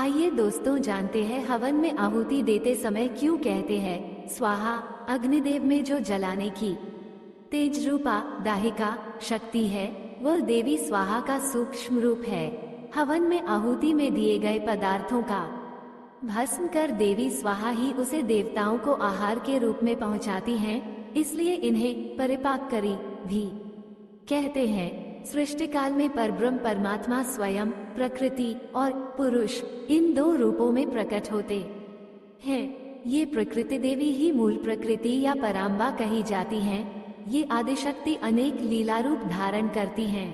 आइए दोस्तों जानते हैं हवन में आहुति देते समय क्यों कहते हैं स्वाहा। अग्निदेव में जो जलाने की तेज रूपा दाहिका शक्ति है वह देवी स्वाहा का सूक्ष्म रूप है। हवन में आहुति में दिए गए पदार्थों का भस्म कर देवी स्वाहा ही उसे देवताओं को आहार के रूप में पहुंचाती हैं, इसलिए इन्हें परिपाकरी भी कहते हैं। सृष्टि काल में परब्रह्म परमात्मा स्वयं प्रकृति और पुरुष इन दो रूपों में प्रकट होते हैं। ये प्रकृति देवी ही मूल प्रकृति या पराम्बा कही जाती हैं। ये आदिशक्ति अनेक लीला रूप धारण करती हैं।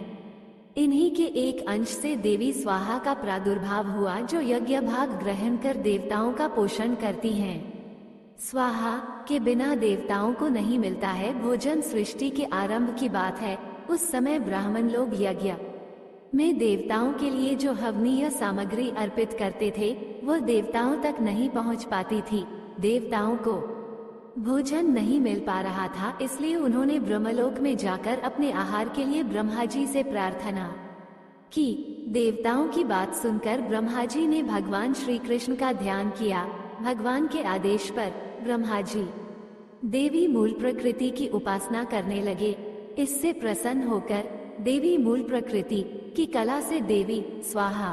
इन्हीं के एक अंश से देवी स्वाहा का प्रादुर्भाव हुआ जो यज्ञ भाग ग्रहण कर देवताओं का पोषण करती हैं। स्वाहा के बिना देवताओं को नहीं मिलता है भोजन। सृष्टि के आरंभ की बात है। उस समय ब्राह्मण लोग यज्ञ में देवताओं के लिए जो हवनीय सामग्री अर्पित करते थे वह देवताओं तक नहीं पहुंच पाती थी। देवताओं को भोजन नहीं मिल पा रहा था, इसलिए उन्होंने ब्रह्मलोक में जाकर अपने आहार के लिए ब्रह्मा जी से प्रार्थना की। देवताओं की बात सुनकर ब्रह्मा जी ने भगवान श्री कृष्ण का ध्यान किया। भगवान के आदेश पर ब्रह्मा जी देवी मूल प्रकृति की उपासना करने लगे। इससे प्रसन्न होकर देवी मूल प्रकृति की कला से देवी स्वाहा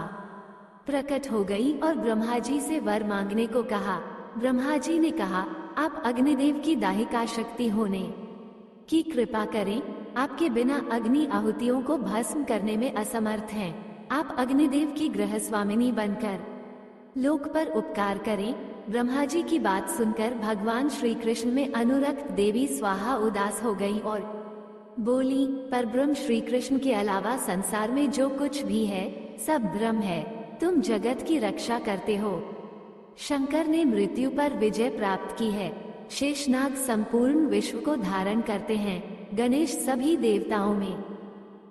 प्रकट हो गई और ब्रह्मा जी से वर मांगने को कहा। ब्रह्मा जी ने कहा, आप अग्निदेव की दाहिका शक्ति होने की कृपा करें। आपके बिना अग्नि आहुतियों को भस्म करने में असमर्थ हैं। आप अग्निदेव की गृह स्वामिनी बनकर लोक पर उपकार करें। ब्रह्मा जी की बात सुनकर भगवान श्री कृष्ण में अनुरक्त देवी स्वाहा उदास हो गई और बोली, परब्रह्म श्री कृष्ण के अलावा संसार में जो कुछ भी है सब ब्रह्म है। तुम जगत की रक्षा करते हो। शंकर ने मृत्यु पर विजय प्राप्त की है। शेषनाग संपूर्ण विश्व को धारण करते हैं। गणेश सभी देवताओं में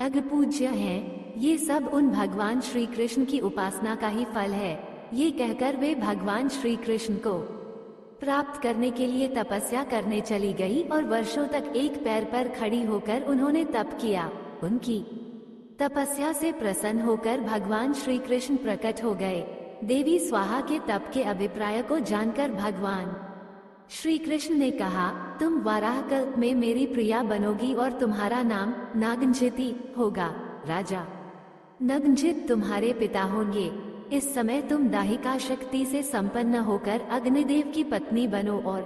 अग्रपूज्य हैं। ये सब उन भगवान श्री कृष्ण की उपासना का ही फल है। ये कहकर वे भगवान श्री कृष्ण को प्राप्त करने के लिए तपस्या करने चली गई और वर्षों तक एक पैर पर खड़ी होकर उन्होंने तप किया। उनकी तपस्या से प्रसन्न होकर भगवान श्री कृष्ण प्रकट हो गए। देवी स्वाहा के तप के अभिप्राय को जानकर भगवान श्री कृष्ण ने कहा, तुम वाराह कल्प में मेरी प्रिया बनोगी और तुम्हारा नाम नागंजिती होगा। राजा नगंजित तुम्हारे पिता होंगे। इस समय तुम दाहिका शक्ति से संपन्न होकर अग्निदेव की पत्नी बनो और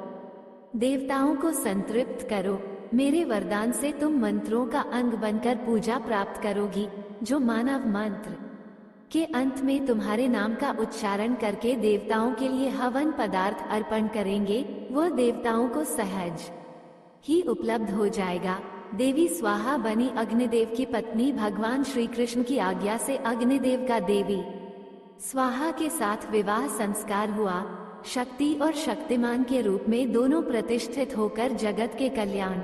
देवताओं को संतृप्त करो। मेरे वरदान से तुम मंत्रों का अंग बनकर पूजा प्राप्त करोगी। जो मानव मंत्र के अंत में तुम्हारे नाम का उच्चारण करके देवताओं के लिए हवन पदार्थ अर्पण करेंगे वह देवताओं को सहज ही उपलब्ध हो जाएगा। देवी स्वाहा बनी अग्निदेव की पत्नी। भगवान श्री कृष्ण की आज्ञा से अग्निदेव का देवी स्वाहा के साथ विवाह संस्कार हुआ। शक्ति और शक्तिमान के रूप में दोनों प्रतिष्ठित होकर जगत के कल्याण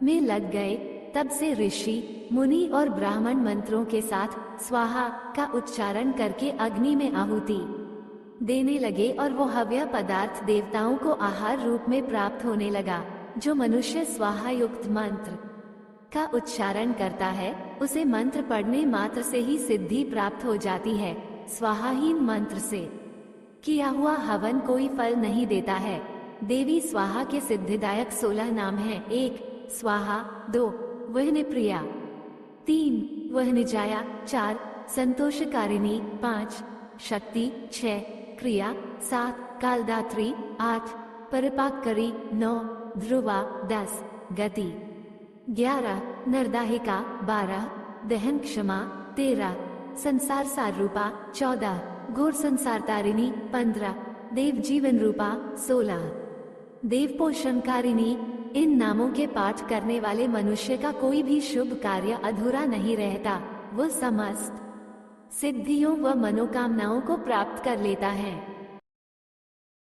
में लग गए। तब से ऋषि मुनि और ब्राह्मण मंत्रों के साथ स्वाहा का उच्चारण करके अग्नि में आहुति देने लगे और वो हव्य पदार्थ देवताओं को आहार रूप में प्राप्त होने लगा। जो मनुष्य स्वाहा युक्त मंत्र का उच्चारण करता है उसे मंत्र पढ़ने मात्र से ही सिद्धि प्राप्त हो जाती है। स्वाहाहीन मंत्र से किया हुआ हवन कोई फल नहीं देता है। देवी स्वाहा के सिद्धिदायक 16 नाम हैं। 1 स्वाहा, 2 वहन प्रिया, 3 वहन जाया, 4 संतोषकारिणी, 5 शक्ति, 6 क्रिया, 7 कालदात्री, 8 परिपाकरी, 9 ध्रुवा, 10 गति, 11 नरदाहिका, 12 दहन क्षमा, 13 संसार सार रूपा, 14 घोर संसार तारिणी, 15 देव जीवन रूपा, 16 देव पोषणकारिणी। इन नामों के पाठ करने वाले मनुष्य का कोई भी शुभ कार्य अधूरा नहीं रहता। वह समस्त सिद्धियों व मनोकामनाओं को प्राप्त कर लेता है।